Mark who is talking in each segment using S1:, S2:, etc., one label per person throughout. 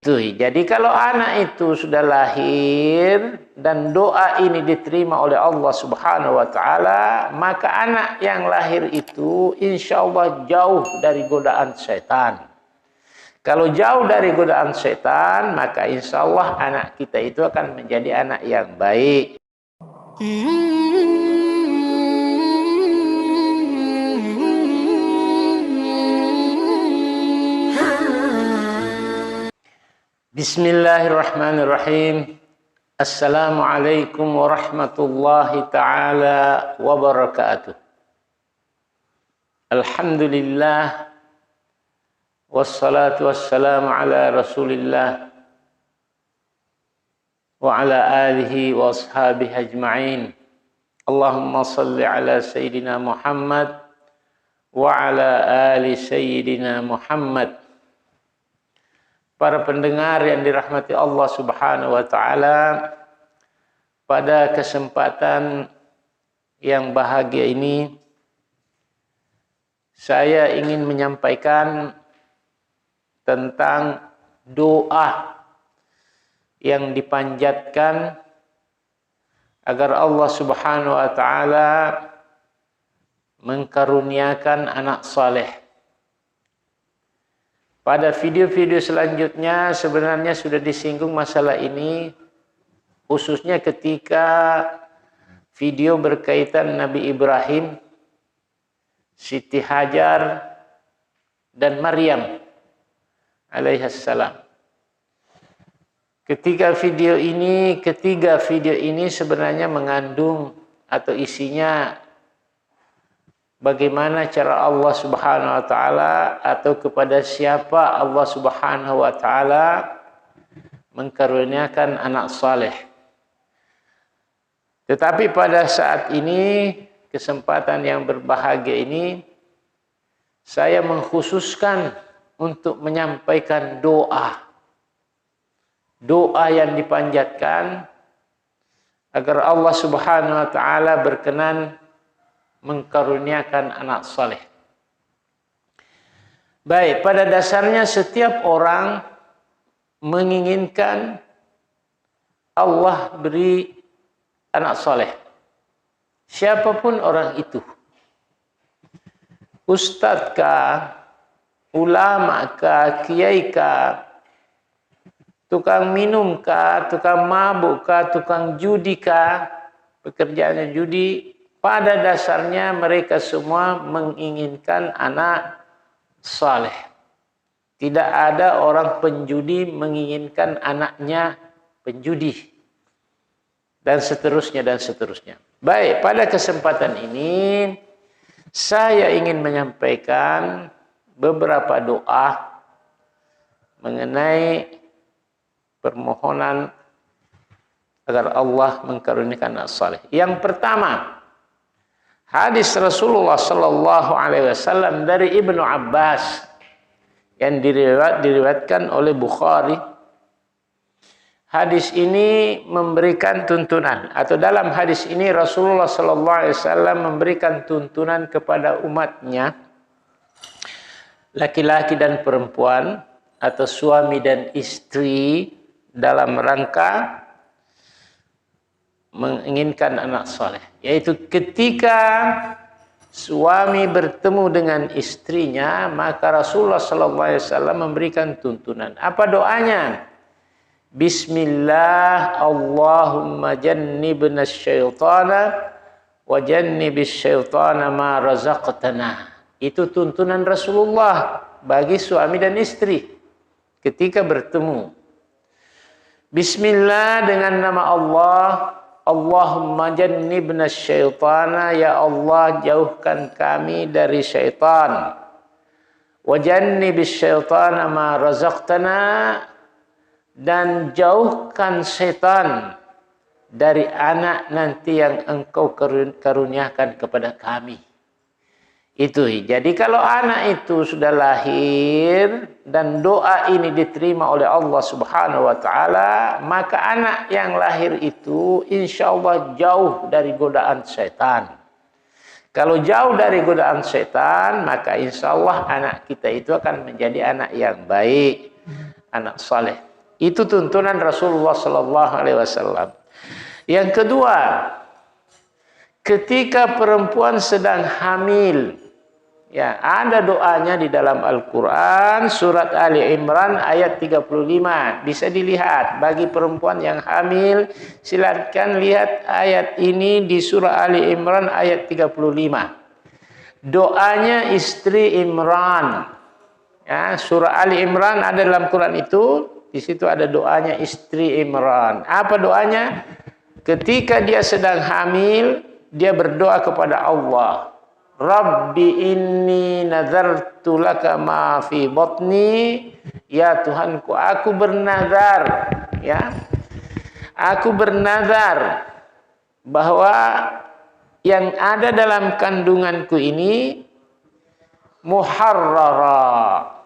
S1: Jadi kalau anak itu sudah lahir dan doa ini diterima oleh Allah Subhanahu wa taala, maka anak yang lahir itu insya Allah jauh dari godaan setan. Kalau jauh dari godaan setan, maka insya Allah anak kita itu akan menjadi anak yang baik. Bismillahirrahmanirrahim. Assalamualaikum warahmatullahi ta'ala wabarakatuh. Alhamdulillah. Wassalatu wassalamu ala rasulillah. Wa ala alihi wa ashabihi ajma'in. Allahumma salli ala Sayyidina Muhammad. Wa ala ali Sayyidina Muhammad. Para pendengar yang dirahmati Allah Subhanahu wa taala, pada kesempatan yang bahagia ini saya ingin menyampaikan tentang doa yang dipanjatkan agar Allah Subhanahu wa taala mengkaruniakan anak saleh. Pada video-video selanjutnya sebenarnya sudah disinggung masalah ini, khususnya ketika video berkaitan Nabi Ibrahim, Siti Hajar, dan Maryam alaihissalam. Ketiga video ini sebenarnya mengandung atau isinya bagaimana cara Allah Subhanahu wa taala atau kepada siapa Allah Subhanahu wa taala mengkaruniakan anak saleh. Tetapi pada saat ini, kesempatan yang berbahagia ini, saya mengkhususkan untuk menyampaikan doa. Doa yang dipanjatkan agar Allah Subhanahu wa taala berkenan mengkaruniakan anak saleh. Baik, pada dasarnya setiap orang menginginkan Allah beri anak saleh. Siapapun orang itu. Ustadz kah, ulama kah, kiai kah, tukang minum kah, tukang mabuk kah, tukang judi kah, pekerjaannya judi. Pada dasarnya mereka semua menginginkan anak saleh. Tidak ada orang penjudi menginginkan anaknya penjudi. Dan seterusnya dan seterusnya. Baik, pada kesempatan ini saya ingin menyampaikan beberapa doa mengenai permohonan agar Allah mengkaruniakan anak saleh. Yang pertama, hadis Rasulullah sallallahu alaihi wasallam dari Ibnu Abbas yang diriwayatkan oleh Bukhari. Hadis ini memberikan tuntunan, atau dalam hadis ini Rasulullah sallallahu alaihi wasallam memberikan tuntunan kepada umatnya, laki-laki dan perempuan atau suami dan istri, dalam rangka menginginkan anak saleh, yaitu ketika suami bertemu dengan istrinya, maka Rasulullah sallallahu alaihi wasallam memberikan tuntunan. Apa doanya? Bismillah, Allahumma jannibna syaitana wa jannibis syaitana ma razaqtana. Itu tuntunan Rasulullah bagi suami dan istri ketika bertemu. Bismillah, dengan nama Allah. Allahumma jannibna syaitana, ya Allah jauhkan kami dari syaitan. Wa jannibis syaitana ma razaqtana, dan jauhkan setan dari anak nanti yang engkau karuniakan kepada kami. Itu. Jadi kalau anak itu sudah lahir dan doa ini diterima oleh Allah Subhanahu wa taala, maka anak yang lahir itu insya Allah jauh dari godaan setan. Kalau jauh dari godaan setan, maka insya Allah anak kita itu akan menjadi anak yang baik, anak saleh. Itu tuntunan Rasulullah sallallahu alaihi wasallam. Yang kedua, ketika perempuan sedang hamil, ya, ada doanya di dalam Al-Quran, surat Ali Imran ayat 35. Bisa dilihat bagi perempuan yang hamil, silakan lihat ayat ini di surah Ali Imran ayat 35. Doanya istri Imran. Ya, surah Ali Imran ada dalam Quran itu, di situ ada doanya istri Imran. Apa doanya? Ketika dia sedang hamil, dia berdoa kepada Allah. Rabbi inni nazartu laka ma fi batni, ya Tuhanku, aku bernazar, ya. Aku bernazar bahwa yang ada dalam kandunganku ini muharrara.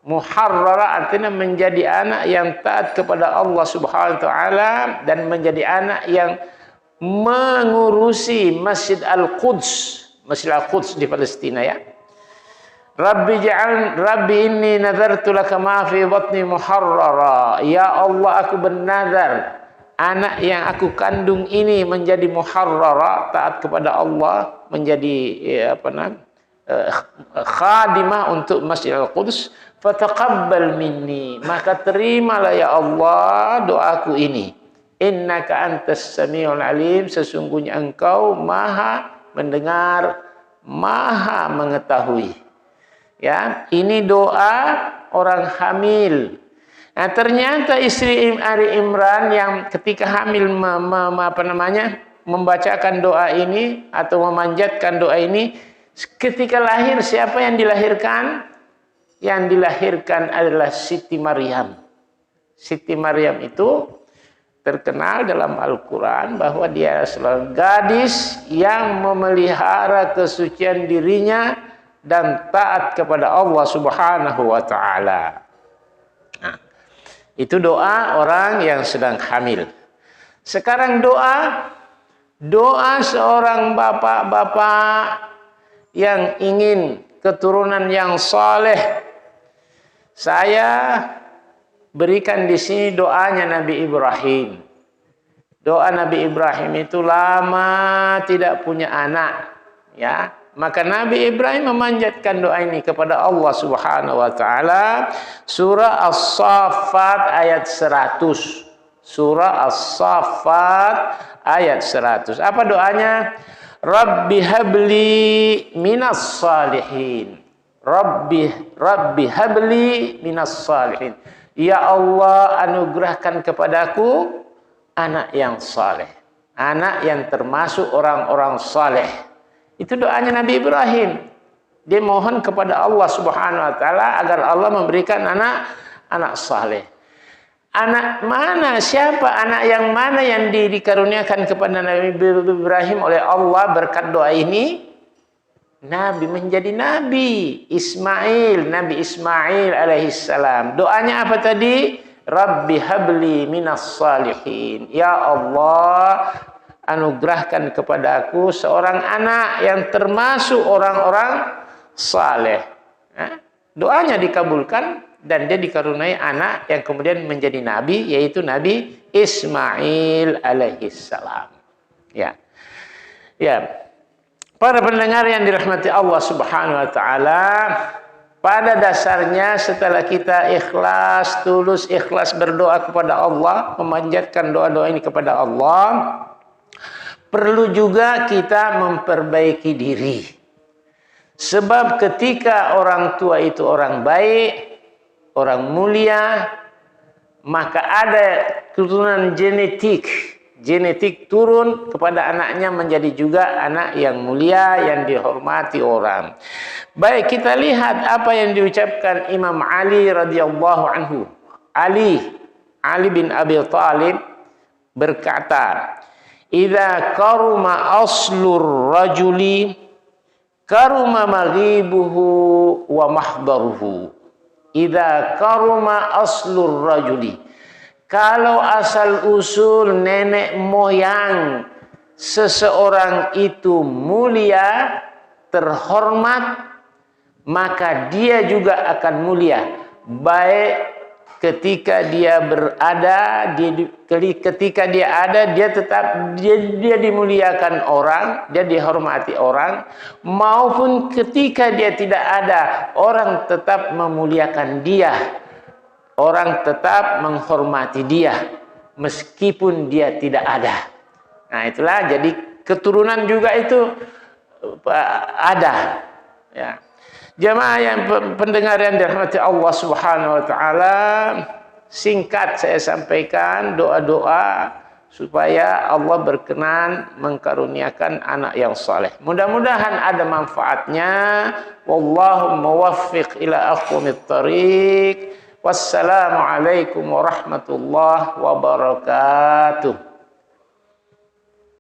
S1: Muharrara artinya menjadi anak yang taat kepada Allah Subhanahu wa taala dan menjadi anak yang mengurusi Masjid Al-Quds. Masjid Al-Quds di Palestina, ya. Rabbi inni nazartu laka ma fi batni muharrara. Ya Allah, aku bernazar anak yang aku kandung ini menjadi muharrara, taat kepada Allah, menjadi khadimah untuk Masjid Al-Quds. Fataqabbal minni, maka terimalah ya Allah doaku ini. Innaka antas samiul alim, sesungguhnya engkau maha mendengar, maha mengetahui. Ya, ini doa orang hamil. Nah, ternyata istri Ali Imran yang ketika hamil membacakan doa ini atau memanjatkan doa ini, ketika lahir siapa yang dilahirkan? Yang dilahirkan adalah Siti Maryam. Siti Maryam itu terkenal dalam Al-Quran bahwa dia adalah gadis yang memelihara kesucian dirinya dan taat kepada Allah Subhanahu wa taala. Nah, itu doa orang yang sedang hamil. Sekarang doa seorang bapak-bapak yang ingin keturunan yang saleh. Saya berikan di sini doanya Nabi Ibrahim. Doa Nabi Ibrahim itu lama tidak punya anak, ya. Maka Nabi Ibrahim memanjatkan doa ini kepada Allah Subhanahu wa taala. Surah As-Saffat ayat 100. Surah As-Saffat ayat 100. Apa doanya? Rabbi habli minas salihin. Rabbi habli minas salihin. Ya Allah, anugerahkan kepadaku anak yang saleh, anak yang termasuk orang-orang saleh. Itu doanya Nabi Ibrahim. Dia mohon kepada Allah Subhanahu wa taala agar Allah memberikan anak saleh. Anak mana? Siapa anak yang mana yang dikaruniakan kepada Nabi Ibrahim oleh Allah berkat doa ini? Nabi menjadi nabi. Nabi Ismail alaihissalam. Doanya apa tadi? Rabbi habli minas salihin. Ya Allah, anugerahkan kepadaku seorang anak yang termasuk orang-orang saleh. Doanya dikabulkan dan dia dikaruniai anak yang kemudian menjadi nabi, yaitu Nabi Ismail alaihissalam. Ya. Ya. Para pendengar yang dirahmati Allah Subhanahu wa taala, pada dasarnya setelah kita tulus ikhlas berdoa kepada Allah, memanjatkan doa-doa ini kepada Allah, perlu juga kita memperbaiki diri. Sebab ketika orang tua itu orang baik, orang mulia, maka ada keturunan genetik turun kepada anaknya menjadi juga anak yang mulia, yang dihormati orang. Baik, kita lihat apa yang diucapkan Imam Ali radhiyallahu anhu. Ali bin Abi Thalib berkata, "Idza karuma aslur rajuli karuma maghibuhu wa mahdaruhu." Idza karuma aslur rajuli, kalau asal usul nenek moyang seseorang itu mulia, terhormat, maka dia juga akan mulia. Baik ketika dia berada, ketika dia ada, dia tetap dia dimuliakan orang, dia dihormati orang, maupun ketika dia tidak ada, orang tetap memuliakan dia, orang tetap menghormati dia meskipun dia tidak ada. Nah, itulah jadi keturunan juga itu ada, ya. Jemaah yang pendengar yang dirahmati Allah Subhanahu wa taala, singkat saya sampaikan doa-doa supaya Allah berkenan mengkaruniakan anak yang saleh. Mudah-mudahan ada manfaatnya. Wallahu muwaffiq ila aqwamit thariq. Wassalamualaikum warahmatullahi wabarakatuh.